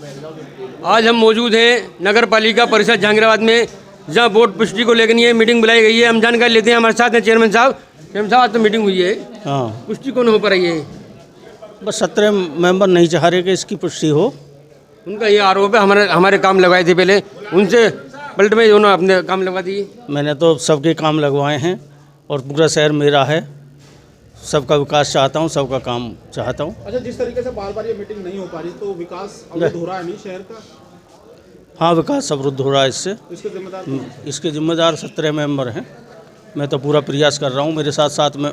आज हम मौजूद हैं नगर पालिका परिषद जहांगीराबाद में, जहां वोट पुष्टि को लेकर ये मीटिंग बुलाई गई है। हम जानकारी लेते हैं, हमारे साथ हैं चेयरमैन साहब। चेयरमैन साहब, आज तो मीटिंग हुई है, हाँ, पुष्टि कौन हो पा रही है? बस 17 मेंबर नहीं चाह रहे कि इसकी पुष्टि हो। उनका ये आरोप है हमारे काम लगवाए थे पहले, उनसे पलट में उन्होंने अपने काम लगवा दिए। मैंने तो सबके काम लगवाए हैं और पूरा शहर मेरा है, सबका विकास चाहता हूँ, सबका काम चाहता हूँ। अच्छा, जिस तरीके से बार बार ये मीटिंग नहीं हो पा रही तो विकास अवरुद्ध हो रहा है नहीं शहर का? हाँ, विकास अवरुद्ध हो रहा है इससे। इसके जिम्मेदार 17 मेंबर हैं। मैं तो पूरा प्रयास कर रहा हूँ, मेरे साथ साथ में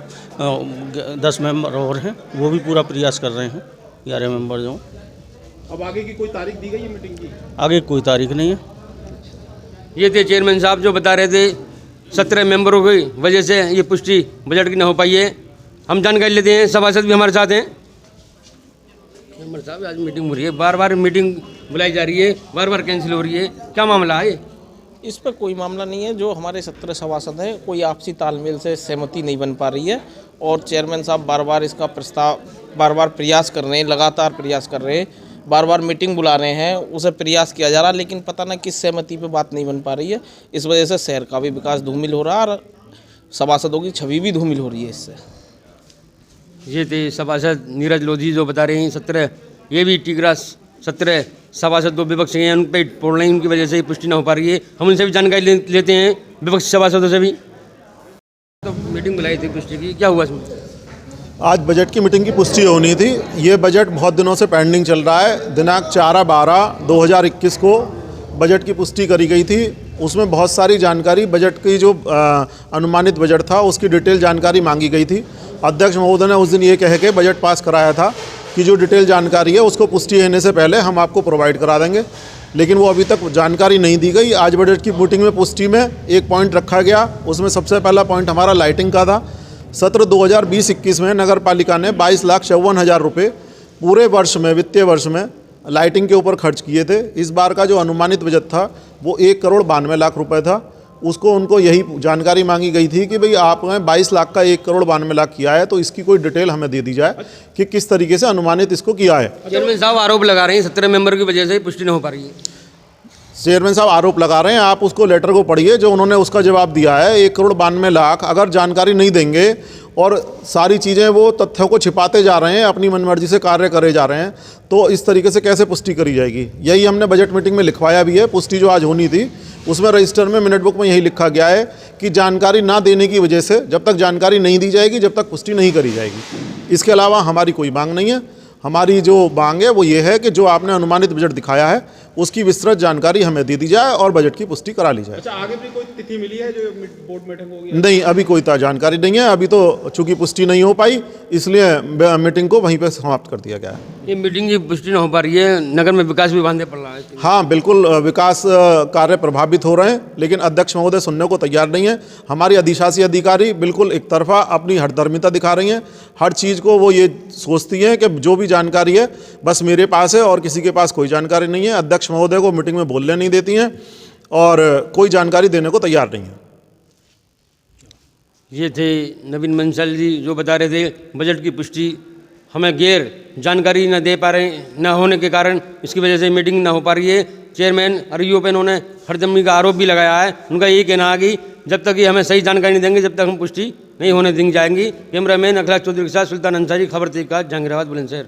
10 मेंबर और हैं, वो भी पूरा प्रयास कर रहे हैं। 11 मेंबर जो। अब आगे की कोई तारीख दी गई है मीटिंग की? आगे कोई तारीख नहीं है। ये थे चेयरमैन साहब जो बता रहे थे 17 मेंबरों की वजह से ये पुष्टि बजट की न हो पाई है। हम जानकारी लेते हैं, सभासद भी हमारे साथ हैं। मेंबर साहब, आज मीटिंग हो रही है, बार बार मीटिंग बुलाई जा रही है, बार बार कैंसिल हो रही है, क्या मामला है? इस पर कोई मामला नहीं है। जो हमारे 17 सभासद हैं, कोई आपसी तालमेल से सहमति नहीं बन पा रही है और चेयरमैन साहब बार बार इसका प्रस्ताव प्रयास कर रहे हैं, लगातार प्रयास कर रहे हैं, बार बार मीटिंग बुला रहे हैं, उसे प्रयास किया जा रहा है, लेकिन पता ना किस सहमति पे बात नहीं बन पा रही है। इस वजह से शहर का भी विकास धूमिल हो रहा है और सभासदों की छवि भी धूमिल हो रही है इससे। ये थे सभासद नीरज लोधी जो बता रहे हैं 17, ये भी टिगरा 17 सभासद दो विपक्ष हैं, उन पर पोल नहीं, उनकी वजह से ही पुष्टि न हो पा रही है। हम उनसे भी जानकारी लेते हैं, विपक्ष सभासदों से भी। तो मीटिंग बुलाई थी पुष्टि की, क्या हुआ इसमें? आज बजट की मीटिंग की पुष्टि होनी थी। ये बजट बहुत दिनों से पेंडिंग चल रहा है। दिनांक 4/12/2021 को बजट की पुष्टि करी गई थी। उसमें बहुत सारी जानकारी, बजट की जो अनुमानित बजट था उसकी डिटेल जानकारी मांगी गई थी। अध्यक्ष महोदय ने उस दिन ये कह के बजट पास कराया था कि जो डिटेल जानकारी है उसको पुष्टि होने से पहले हम आपको प्रोवाइड करा देंगे, लेकिन वो अभी तक जानकारी नहीं दी गई। आज बजट की मीटिंग में पुष्टि में एक पॉइंट रखा गया, उसमें सबसे पहला पॉइंट हमारा लाइटिंग का था। सत्र 2020-21 में नगर पालिका ने 22,54,000 रुपये पूरे वर्ष में, वित्तीय वर्ष में लाइटिंग के ऊपर खर्च किए थे। इस बार का जो अनुमानित बजट था वो 1,92,00,000 रुपये था। उसको उनको यही जानकारी मांगी गई थी कि भाई आपने 22 लाख का 1,92,00,000 किया है, तो इसकी कोई डिटेल हमें दे दी जाए कि किस तरीके से अनुमानित इसको किया है। चेयरमैन साहब आरोप लगा रहे हैं 17 मेंबर की वजह से पुष्टि न हो पा रही है। चेयरमैन साहब आरोप लगा रहे हैं, आप उसको लेटर को पढ़िए जो उन्होंने उसका जवाब दिया है। 1,92,00,000 अगर जानकारी नहीं देंगे और सारी चीज़ें वो तथ्यों को छिपाते जा रहे हैं, अपनी मनमर्जी से कार्य करे जा रहे हैं, तो इस तरीके से कैसे पुष्टि करी जाएगी? यही हमने बजट मीटिंग में लिखवाया भी है। पुष्टि जो आज होनी थी उसमें रजिस्टर में, मिनट बुक में यही लिखा गया है कि जानकारी ना देने की वजह से, जब तक जानकारी नहीं दी जाएगी जब तक पुष्टि नहीं करी जाएगी। इसके अलावा हमारी कोई मांग नहीं है। हमारी जो मांग है वो ये है कि जो आपने अनुमानित बजट दिखाया है उसकी विस्तृत जानकारी हमें दे दी जाए और बजट की पुष्टि करा ली जाए। अच्छा, आगे भी कोई तिथि मिली है जो बोर्ड मीटिंग होगी? नहीं, अभी कोई जानकारी नहीं है। अभी तो चूंकि पुष्टि नहीं हो पाई इसलिए मीटिंग को वहीं पर समाप्त कर दिया गया है। ये मीटिंग की पुष्टि न हो पा रही है, नगर में विकास भी बांधे पड़ रहा है। हाँ, बिल्कुल विकास कार्य प्रभावित हो रहे हैं, लेकिन अध्यक्ष महोदय सुनने को तैयार नहीं है। हमारी अधिशासी अधिकारी बिल्कुल एक तरफा अपनी हठधर्मिता दिखा रही हैं। हर चीज़ को वो ये सोचती हैं कि जो भी जानकारी है बस मेरे पास है और किसी के पास कोई जानकारी नहीं है। अध्यक्ष महोदय को मीटिंग में बोलने नहीं देती हैं और कोई जानकारी देने को तैयार नहीं है। ये थे नवीन बंसल जी जो बता रहे थे बजट की पुष्टि हमें गैर जानकारी न दे पा रहे, न होने के कारण इसकी वजह से मीटिंग न हो पा रही है। चेयरमैन अरियो पे उन्होंने हरदमी का आरोप भी लगाया है। उनका यही कहना है कि जब तक ये हमें सही जानकारी नहीं देंगे जब तक हम पुष्टि नहीं होने दी जाएंगी। कैमरामैन अखिलेश चौधरी के साथ सुल्तान अंसारी, खबर तेज का जहांगीराबाद बुलंदशहर।